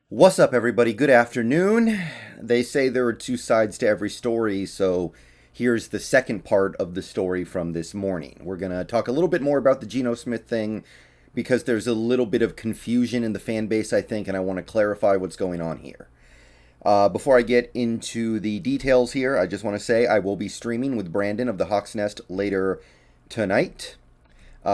What's up, everybody? Good afternoon. They say there are two sides to every story, so here's the second part of the story from this morning. We're going to talk a little bit more about the Geno Smith thing because there's a little bit of confusion in the fan base, I think, and I want to clarify what's going on here. Before I get into the details here, I just want to say I will be streaming with Brandon of the Hawk's Nest later tonight.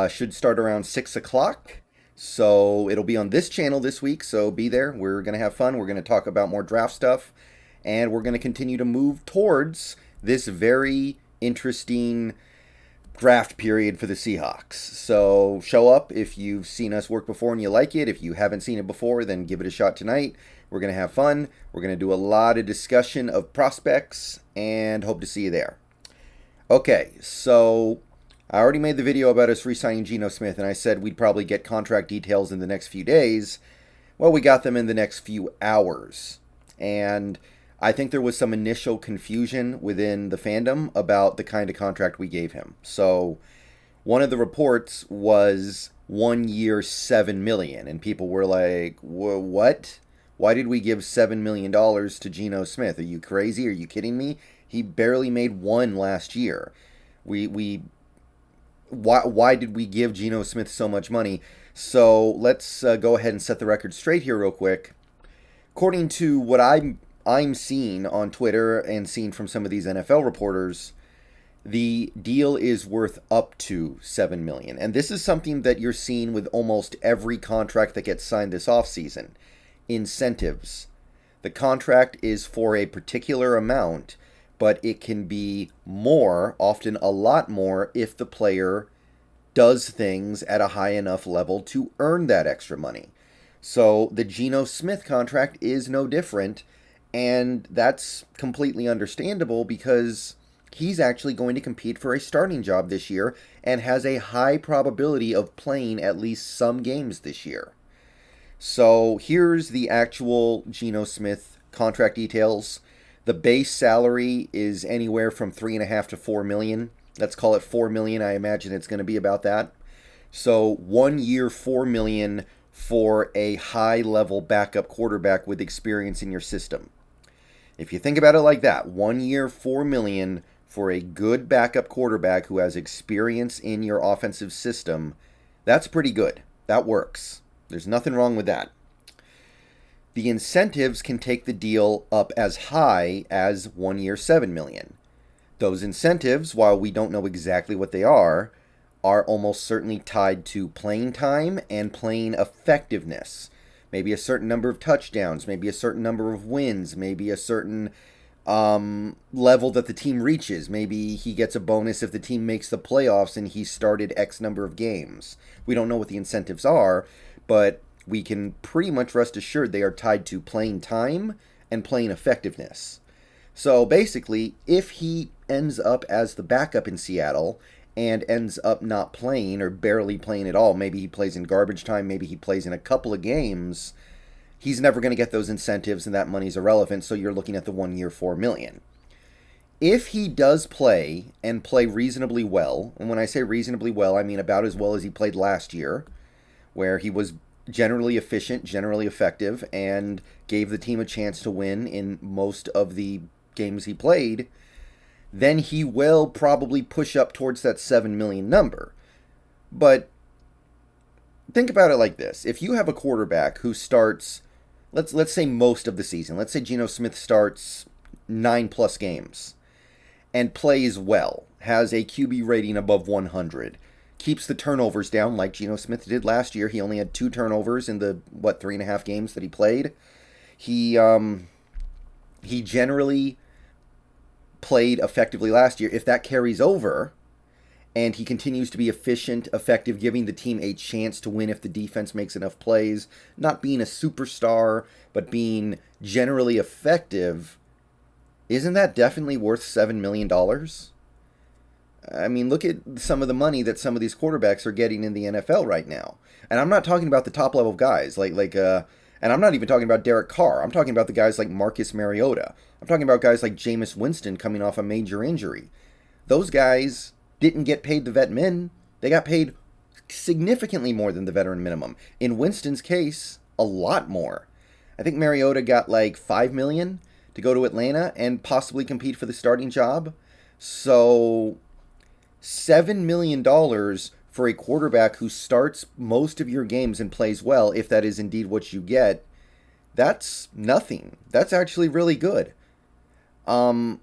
Should start around 6 o'clock. So it'll be on this channel this week, so be there. We're going to have fun. We're going to talk about more draft stuff, and we're going to continue to move towards this very interesting draft period for the Seahawks. So show up if you've seen us work before and you like it. If you haven't seen it before, then give it a shot tonight. We're going to have fun. We're going to do a lot of discussion of prospects, and hope to see you there. Okay, so I already made the video about us re-signing Geno Smith, and I said we'd probably get contract details in the next few days. Well, we got them in the next few hours. And I think there was some initial confusion within the fandom about the kind of contract we gave him. So one of the reports was 1 year, $7 million, and people were like, what? Why did we give $7 million to Geno Smith? Are you crazy? Are you kidding me? He barely made one last year. Why did we give Geno Smith so much money? So let's go ahead and set the record straight here real quick. According to what I'm seeing on Twitter and seeing from some of these NFL reporters, the deal is worth up to $7 million. And this is something that you're seeing with almost every contract that gets signed this offseason. Incentives. The contract is for a particular amount, but it can be more, often a lot more, if the player does things at a high enough level to earn that extra money. So the Geno Smith contract is no different, and that's completely understandable because he's actually going to compete for a starting job this year and has a high probability of playing at least some games this year. So here's the actual Geno Smith contract details. The base salary is anywhere from $3.5 to $4 million. Let's call it $4 million. I imagine it's going to be about that. So 1 year, $4 million for a high-level backup quarterback with experience in your system. If you think about it like that, 1 year, $4 million for a good backup quarterback who has experience in your offensive system, that's pretty good. That works. There's nothing wrong with that. The incentives can take the deal up as high as 1 year, $7 million. Those incentives, while we don't know exactly what they are almost certainly tied to playing time and playing effectiveness. Maybe a certain number of touchdowns, maybe a certain number of wins, maybe a certain level that the team reaches. Maybe he gets a bonus if the team makes the playoffs and he started X number of games. We don't know what the incentives are, but we can pretty much rest assured they are tied to playing time and playing effectiveness. So basically, if he ends up as the backup in Seattle and ends up not playing or barely playing at all, maybe he plays in garbage time, maybe he plays in a couple of games, he's never going to get those incentives and that money's irrelevant, so you're looking at the 1 year, $4 million. If he does play and play reasonably well, and when I say reasonably well, I mean about as well as he played last year, where he was generally efficient, generally effective, and gave the team a chance to win in most of the games he played, then he will probably push up towards that $7 million number. But think about it like this. If you have a quarterback who starts, let's say most of the season, let's say Geno Smith starts 9+ games and plays well, has a QB rating above 100, keeps the turnovers down like Geno Smith did last year. He only had 2 turnovers in the 3.5 games that he played. He generally played effectively last year. If that carries over and he continues to be efficient, effective, giving the team a chance to win if the defense makes enough plays, not being a superstar, but being generally effective, isn't that definitely worth $7 million? I mean, look at some of the money that some of these quarterbacks are getting in the NFL right now. And I'm not talking about the top level guys and I'm not even talking about Derek Carr. I'm talking about the guys like Marcus Mariota. I'm talking about guys like Jameis Winston coming off a major injury. Those guys didn't get paid the vet min. They got paid significantly more than the veteran minimum. In Winston's case, a lot more. I think Mariota got like $5 million to go to Atlanta and possibly compete for the starting job. So $7 million for a quarterback who starts most of your games and plays well, if that is indeed what you get, that's nothing. That's actually really good. Um,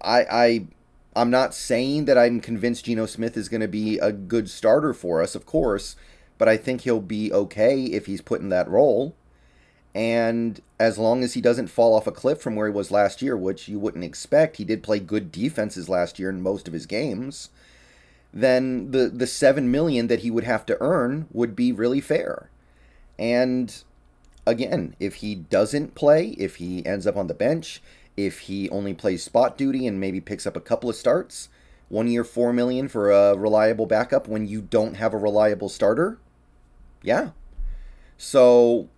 I'm not saying that I'm convinced Geno Smith is going to be a good starter for us, of course, but I think he'll be okay if he's put in that role. And as long as he doesn't fall off a cliff from where he was last year, which you wouldn't expect, he did play good defenses last year in most of his games, then the $7 million that he would have to earn would be really fair. And again, if he doesn't play, if he ends up on the bench, if he only plays spot duty and maybe picks up a couple of starts, 1 year $4 million for a reliable backup when you don't have a reliable starter, yeah. So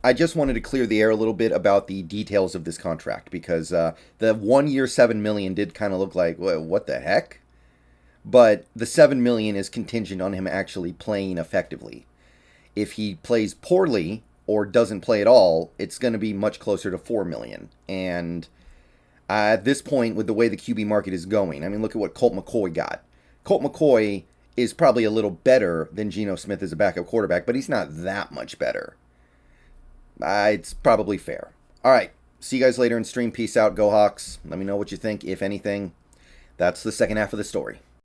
I just wanted to clear the air a little bit about the details of this contract, because the 1 year $7 million did kind of look like, what the heck? But the $7 million is contingent on him actually playing effectively. If he plays poorly or doesn't play at all, it's going to be much closer to $4 million. And at this point, with the way the QB market is going, I mean, look at what Colt McCoy got. Colt McCoy is probably a little better than Geno Smith as a backup quarterback, but he's not that much better. It's probably fair. All right. See you guys later in stream. Peace out. Go Hawks. Let me know what you think, if anything. That's the second half of the story.